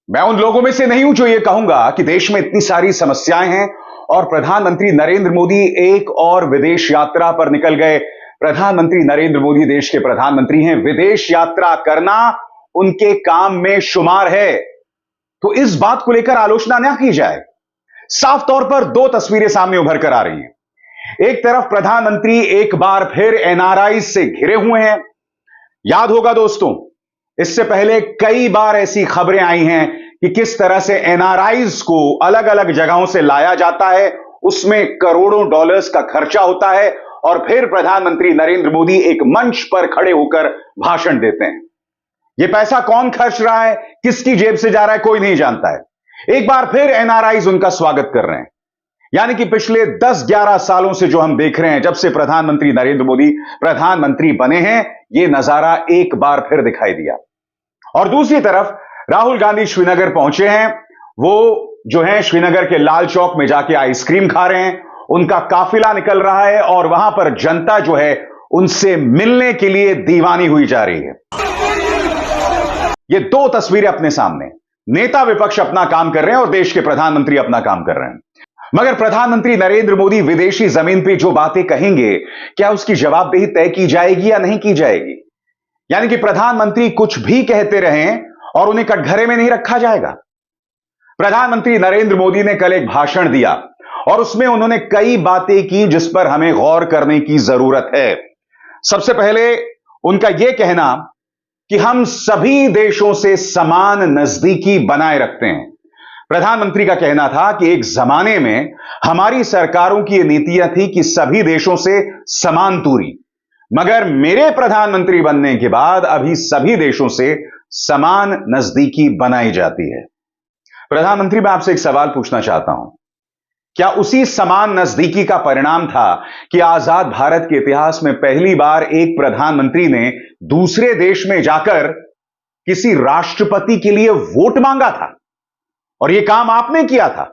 मैं उन लोगों में से नहीं हूं जो ये कहूंगा कि देश में इतनी सारी समस्याएं हैं और प्रधानमंत्री नरेंद्र मोदी एक और विदेश यात्रा पर निकल गए। प्रधानमंत्री नरेंद्र मोदी देश के प्रधानमंत्री हैं, विदेश यात्रा करना उनके काम में शुमार है, तो इस बात को लेकर आलोचना ना की जाए। साफ तौर पर दो तस्वीरें सामने उभर कर आ रही हैं। एक तरफ प्रधानमंत्री एक बार फिर एनआरआई से घिरे हुए हैं। याद होगा दोस्तों, इससे पहले कई बार ऐसी खबरें आई हैं कि किस तरह से एनआरआईज को अलग अलग जगहों से लाया जाता है, उसमें करोड़ों डॉलर्स का खर्चा होता है और फिर प्रधानमंत्री नरेंद्र मोदी एक मंच पर खड़े होकर भाषण देते हैं। यह पैसा कौन खर्च रहा है, किसकी जेब से जा रहा है, कोई नहीं जानता है। एक बार फिर एनआरआईज उनका स्वागत कर रहे हैं। यानी कि पिछले 10-11 सालों से जो हम देख रहे हैं, जब से प्रधानमंत्री नरेंद्र मोदी प्रधानमंत्री बने हैं, यह नजारा एक बार फिर दिखाई दिया। और दूसरी तरफ राहुल गांधी श्रीनगर पहुंचे हैं। वो जो है श्रीनगर के लाल चौक में जाके आइसक्रीम खा रहे हैं। उनका काफिला निकल रहा है और वहां पर जनता जो है उनसे मिलने के लिए दीवानी हुई जा रही है। ये दो तस्वीरें अपने सामने, नेता विपक्ष अपना काम कर रहे हैं और देश के प्रधानमंत्री अपना काम कर रहे हैं। मगर प्रधानमंत्री नरेंद्र मोदी विदेशी जमीन पर जो बातें कहेंगे, क्या उसकी जवाबदेही तय की जाएगी या नहीं की जाएगी? यानी कि प्रधानमंत्री कुछ भी कहते रहें और उन्हें कटघरे में नहीं रखा जाएगा। प्रधानमंत्री नरेंद्र मोदी ने कल एक भाषण दिया और उसमें उन्होंने कई बातें की जिस पर हमें गौर करने की जरूरत है। सबसे पहले उनका यह कहना कि हम सभी देशों से समान नजदीकी बनाए रखते हैं। प्रधानमंत्री का कहना था कि एक जमाने में हमारी सरकारों की यह नीतियां थी कि सभी देशों से समान दूरी, मगर मेरे प्रधानमंत्री बनने के बाद अभी सभी देशों से समान नजदीकी बनाई जाती है। प्रधानमंत्री, मैं आपसे एक सवाल पूछना चाहता हूं, क्या उसी समान नजदीकी का परिणाम था कि आजाद भारत के इतिहास में पहली बार एक प्रधानमंत्री ने दूसरे देश में जाकर किसी राष्ट्रपति के लिए वोट मांगा था? और यह काम आपने किया था।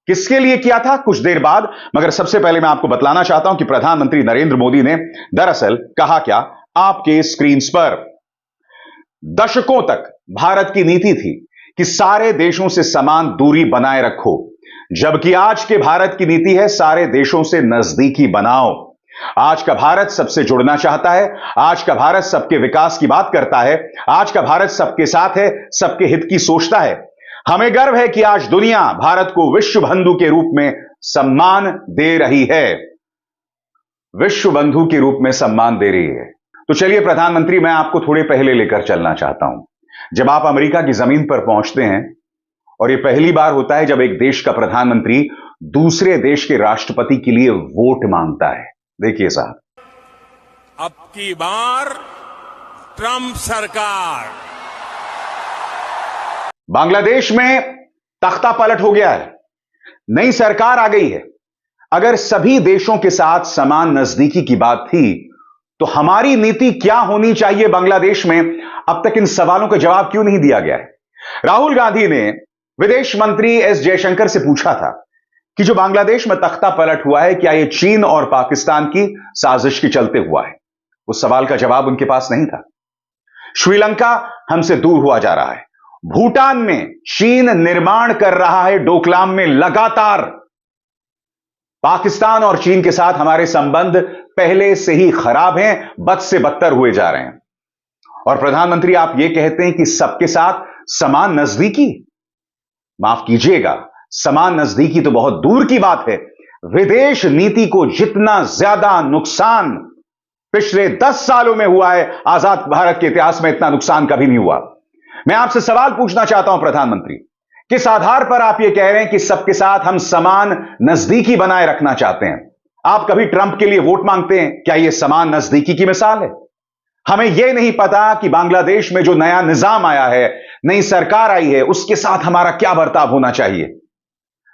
किसके लिए किया था, कुछ देर बाद। मगर सबसे पहले मैं आपको बतलाना चाहता हूं कि प्रधानमंत्री नरेंद्र मोदी ने दरअसल कहा क्या आपके स्क्रीन पर। दशकों तक भारत की नीति थी कि सारे देशों से समान दूरी बनाए रखो, जबकि आज के भारत की नीति है सारे देशों से नजदीकी बनाओ। आज का भारत सबसे जुड़ना चाहता है। आज का भारत सबके विकास की बात करता है। आज का भारत सबके साथ है, सबके हित की सोचता है। हमें गर्व है कि आज दुनिया भारत को विश्व बंधु के रूप में सम्मान दे रही है। विश्व बंधु के रूप में सम्मान दे रही है। तो चलिए प्रधानमंत्री, मैं आपको थोड़े पहले लेकर चलना चाहता हूं, जब आप अमेरिका की जमीन पर पहुंचते हैं और यह पहली बार होता है जब एक देश का प्रधानमंत्री दूसरे देश के राष्ट्रपति के लिए वोट मांगता है। देखिए साहब, अब की बार ट्रंप सरकार। बांग्लादेश में तख्ता पलट हो गया है, नई सरकार आ गई है। अगर सभी देशों के साथ समान नजदीकी की बात थी तो हमारी नीति क्या होनी चाहिए बांग्लादेश में, अब तक इन सवालों का जवाब क्यों नहीं दिया गया है? राहुल गांधी ने विदेश मंत्री एस जयशंकर से पूछा था कि जो बांग्लादेश में तख्ता पलट हुआ है, क्या यह चीन और पाकिस्तान की साजिश के चलते हुआ है? उस सवाल का जवाब उनके पास नहीं था। श्रीलंका हमसे दूर हुआ जा रहा है। भूटान में चीन निर्माण कर रहा है डोकलाम में लगातार। पाकिस्तान और चीन के साथ हमारे संबंध पहले से ही खराब हैं, बद से बदतर हुए जा रहे हैं। और प्रधानमंत्री, आप यह कहते हैं कि सबके साथ समान नजदीकी। माफ कीजिएगा, समान नजदीकी तो बहुत दूर की बात है। विदेश नीति को जितना ज्यादा नुकसान पिछले 10 सालों में हुआ है, आजाद भारत के इतिहास में इतना नुकसान कभी नहीं हुआ। मैं आपसे सवाल पूछना चाहता हूं प्रधानमंत्री, किस आधार पर आप यह कह रहे हैं कि सबके साथ हम समान नजदीकी बनाए रखना चाहते हैं? आप कभी ट्रंप के लिए वोट मांगते हैं? क्या यह समान नजदीकी की मिसाल है? हमें यह नहीं पता कि बांग्लादेश में जो नया निजाम आया है, नई सरकार आई है, उसके साथ हमारा क्या बर्ताव होना चाहिए।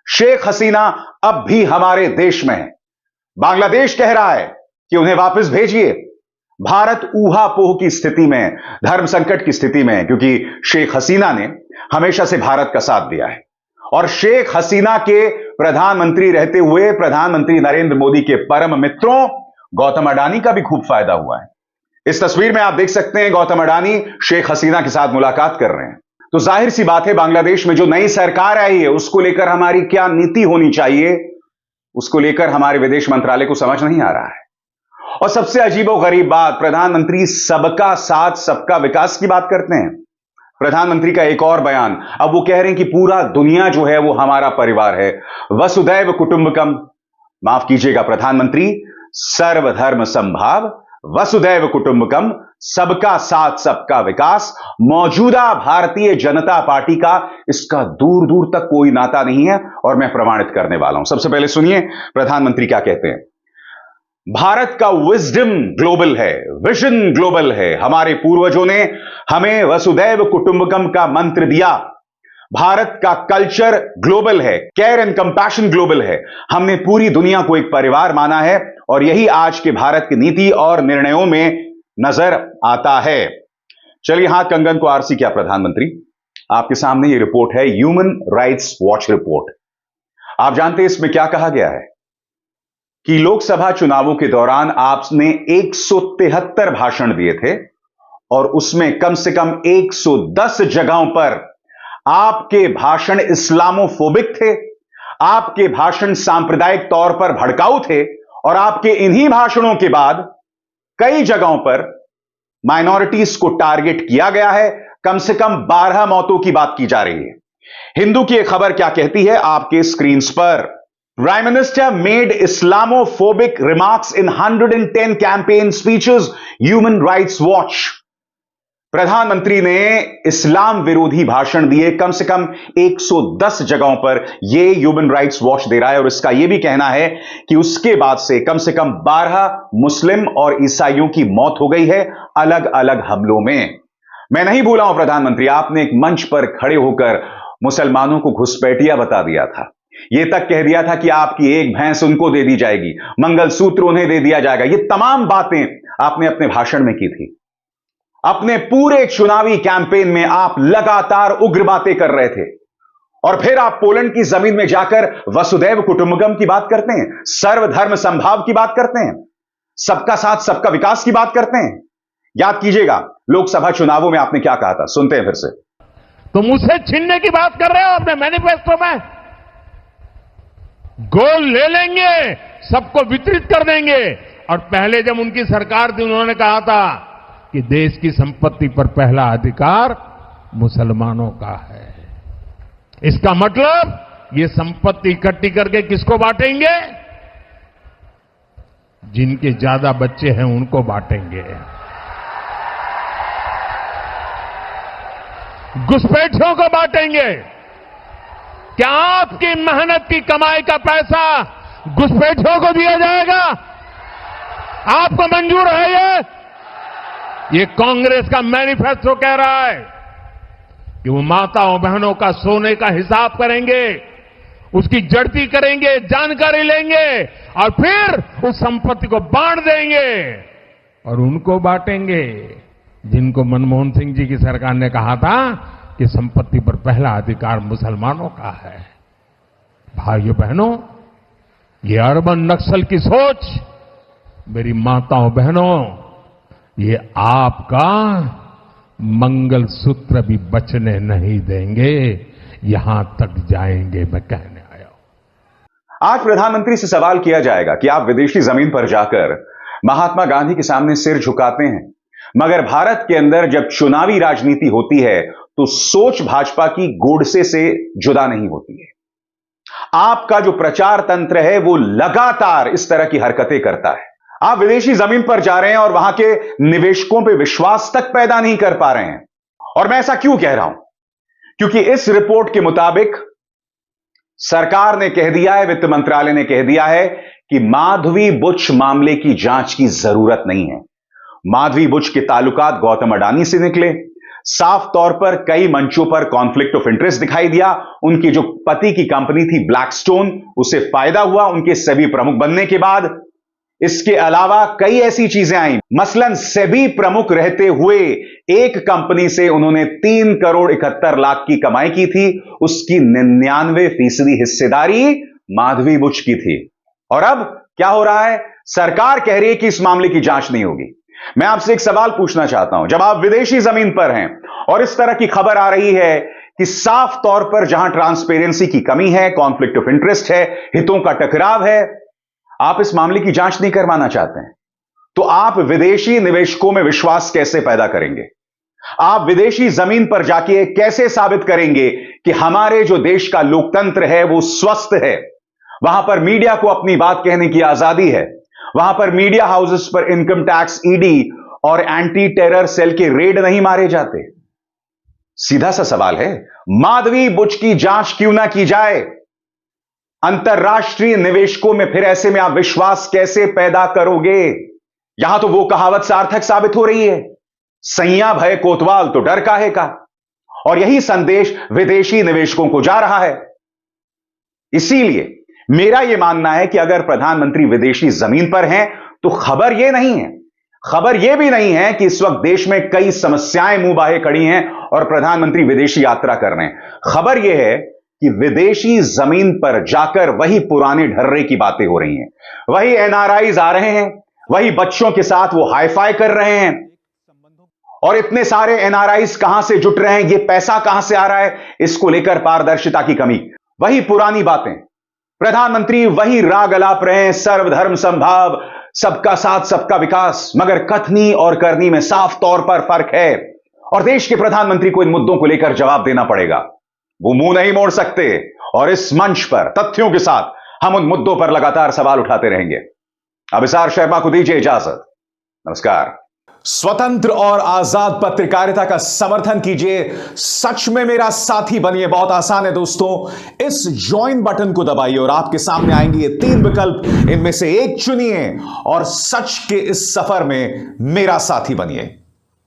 शेख हसीना अब भी हमारे देश में है। बांग्लादेश कह रहा है कि उन्हें वापस भेजिए। भारत ऊहापोह की स्थिति में, धर्म संकट की स्थिति में है, क्योंकि शेख हसीना ने हमेशा से भारत का साथ दिया है। और शेख हसीना के प्रधानमंत्री रहते हुए प्रधानमंत्री नरेंद्र मोदी के परम मित्रों गौतम अडानी का भी खूब फायदा हुआ है। इस तस्वीर में आप देख सकते हैं गौतम अडानी शेख हसीना के साथ मुलाकात कर रहे हैं। तो जाहिर सी बात है बांग्लादेश में जो नई सरकार आई है उसको लेकर हमारी क्या नीति होनी चाहिए, उसको लेकर हमारे विदेश मंत्रालय को समझ नहीं आ रहा है। और सबसे अजीबोगरीब बात, प्रधानमंत्री सबका साथ सबका विकास की बात करते हैं। प्रधानमंत्री का एक और बयान, अब वो कह रहे हैं कि पूरा दुनिया जो है वो हमारा परिवार है, वसुधैव कुटुंबकम। माफ कीजिएगा प्रधानमंत्री, सर्वधर्म समभाव, वसुधैव कुटुंबकम, सबका साथ सबका विकास, मौजूदा भारतीय जनता पार्टी का इसका दूर दूर तक कोई नाता नहीं है और मैं प्रमाणित करने वाला हूं। सबसे पहले सुनिए प्रधानमंत्री क्या कहते हैं। भारत का विजडम ग्लोबल है, विजन ग्लोबल है। हमारे पूर्वजों ने हमें वसुधैव कुटुंबकम का मंत्र दिया। भारत का कल्चर ग्लोबल है, केयर एंड कंपैशन ग्लोबल है। हमने पूरी दुनिया को एक परिवार माना है और यही आज के भारत की नीति और निर्णयों में नजर आता है। चलिए हाथ कंगन को आरसी किया प्रधानमंत्री। आपके सामने ये रिपोर्ट है, ह्यूमन राइट्स वॉच रिपोर्ट। आप जानते हैं इसमें क्या कहा गया है कि लोकसभा चुनावों के दौरान आपने 173 भाषण दिए थे और उसमें कम से कम 110 जगहों पर आपके भाषण इस्लामोफोबिक थे, आपके भाषण सांप्रदायिक तौर पर भड़काऊ थे और आपके इन्हीं भाषणों के बाद कई जगहों पर माइनॉरिटीज को टारगेट किया गया है। कम से कम 12 मौतों की बात की जा रही है। हिंदू की एक खबर क्या कहती है आपके स्क्रीन पर। Prime Minister made Islamophobic remarks in 110 campaign speeches, Human Rights Watch. प्रधानमंत्री ने इस्लाम विरोधी भाषण दिए कम से कम 110 जगहों पर, यह ह्यूमन राइट्स वॉच दे रहा है और इसका यह भी कहना है कि उसके बाद से कम 12 मुस्लिम और ईसाइयों की मौत हो गई है अलग अलग हमलों में। मैं नहीं भूला हूं प्रधानमंत्री, आपने एक मंच पर खड़े होकर मुसलमानों को घुसपैठिया बता दिया था। यह तक कह दिया था कि आपकी एक भैंस उनको दे दी जाएगी, मंगलसूत्र उन्हें दे दिया जाएगा। यह तमाम बातें आपने अपने भाषण में की थी। अपने पूरे चुनावी कैंपेन में आप लगातार उग्र बातें कर रहे थे और फिर आप पोलैंड की जमीन में जाकर वसुधैव कुटुंबकम की बात करते हैं, सर्वधर्म समभाव की बात करते हैं, सबका साथ सबका विकास की बात करते हैं। याद कीजिएगा लोकसभा चुनावों में आपने क्या कहा था, सुनते हैं फिर से। तुम उसे छीनने की बात कर रहे हो अपने मैनिफेस्टो में। गोल ले लेंगे, सबको वितरित कर देंगे। और पहले जब उनकी सरकार थी उन्होंने कहा था कि देश की संपत्ति पर पहला अधिकार मुसलमानों का है। इसका मतलब ये संपत्ति इकट्ठी करके किसको बांटेंगे? जिनके ज्यादा बच्चे हैं उनको बांटेंगे। घुसपैठियों को बांटेंगे। क्या आपकी मेहनत की कमाई का पैसा घुसपैठियों को दिया जाएगा? आपको मंजूर है ये कांग्रेस का मैनिफेस्टो कह रहा है कि वो माताओं बहनों का सोने का हिसाब करेंगे, उसकी जड़ती करेंगे, जानकारी लेंगे और फिर उस संपत्ति को बांट देंगे और उनको बांटेंगे जिनको मनमोहन सिंह जी की सरकार ने कहा था कि संपत्ति पर पहला अधिकार मुसलमानों का है। भाइयों बहनों, ये अर्बन नक्सल की सोच, मेरी माताओं बहनों, ये आपका मंगलसूत्र भी बचने नहीं देंगे, यहां तक जाएंगे, मैं कहने आया हूं। आज प्रधानमंत्री से सवाल किया जाएगा कि आप विदेशी जमीन पर जाकर महात्मा गांधी के सामने सिर झुकाते हैं, मगर भारत के अंदर जब चुनावी राजनीति होती है तो सोच भाजपा की गोडसे से जुदा नहीं होती है। आपका जो प्रचार तंत्र है वो लगातार इस तरह की हरकतें करता है। आप विदेशी जमीन पर जा रहे हैं और वहां के निवेशकों पे विश्वास तक पैदा नहीं कर पा रहे हैं। और मैं ऐसा क्यों कह रहा हूं? क्योंकि इस रिपोर्ट के मुताबिक सरकार ने कह दिया है, वित्त मंत्रालय ने कह दिया है कि माधवी बुच मामले की जांच की जरूरत नहीं है। माधवी बुच के ताल्लुकात गौतम अडानी से निकले। साफ तौर पर कई मंचों पर कॉन्फ्लिक्ट ऑफ इंटरेस्ट दिखाई दिया। उनकी जो पति की कंपनी थी ब्लैकस्टोन, उसे फायदा हुआ उनके सेबी प्रमुख बनने के बाद। इसके अलावा कई ऐसी चीजें आई, मसलन सेबी प्रमुख रहते हुए एक कंपनी से उन्होंने 3 करोड़ 71 लाख की कमाई की थी, उसकी 99% हिस्सेदारी माधवी बुच की थी। और अब क्या हो रहा है? सरकार कह रही है कि इस मामले की जांच नहीं होगी। मैं आपसे एक सवाल पूछना चाहता हूं, जब आप विदेशी जमीन पर हैं और इस तरह की खबर आ रही है कि साफ तौर पर जहां ट्रांसपेरेंसी की कमी है, कॉन्फ्लिक्ट ऑफ इंटरेस्ट है, हितों का टकराव है, आप इस मामले की जांच नहीं करवाना चाहते हैं, तो आप विदेशी निवेशकों में विश्वास कैसे पैदा करेंगे? आप विदेशी जमीन पर जाके कैसे साबित करेंगे कि हमारे जो देश का लोकतंत्र है वो स्वस्थ है, वहां पर मीडिया को अपनी बात कहने की आजादी है, वहां पर मीडिया हाउसेस पर इनकम टैक्स, ईडी और एंटी टेरर सेल के रेड नहीं मारे जाते? सीधा सा सवाल है, माधवी बुच की जांच क्यों ना की जाए? अंतरराष्ट्रीय निवेशकों में फिर ऐसे में आप विश्वास कैसे पैदा करोगे? यहां तो वो कहावत सार्थक साबित हो रही है, सैया भय कोतवाल तो डर काहे का, और यही संदेश विदेशी निवेशकों को जा रहा है। इसीलिए मेरा यह मानना है कि अगर प्रधानमंत्री विदेशी जमीन पर हैं तो खबर यह नहीं है, खबर यह भी नहीं है कि इस वक्त देश में कई समस्याएं मुंह बाहे खड़ी हैं और प्रधानमंत्री विदेशी यात्रा कर रहे हैं। खबर यह है कि विदेशी जमीन पर जाकर वही पुराने ढर्रे की बातें हो रही हैं, वही एनआरआईज आ रहे हैं, वही बच्चों के साथ वो हाईफाई कर रहे हैं, और इतने सारे एनआरआईज कहां से जुट रहे हैं, ये पैसा कहां से आ रहा है, इसको लेकर पारदर्शिता की कमी, वही पुरानी बातें। प्रधानमंत्री वही राग अलाप रहे हैं, सर्वधर्म समभाव, सबका साथ सबका विकास, मगर कथनी और करनी में साफ तौर पर फर्क है और देश के प्रधानमंत्री को इन मुद्दों को लेकर जवाब देना पड़ेगा। वो मुंह नहीं मोड़ सकते और इस मंच पर तथ्यों के साथ हम उन मुद्दों पर लगातार सवाल उठाते रहेंगे। अभिसार शर्मा को दीजिए इजाजत। नमस्कार। स्वतंत्र और आजाद पत्रकारिता का समर्थन कीजिए, सच में मेरा साथी बनिए। बहुत आसान है दोस्तों, इस ज्वाइन बटन को दबाइए और आपके सामने आएंगे ये 3 विकल्प, इनमें से एक चुनिए और सच के इस सफर में मेरा साथी बनिए।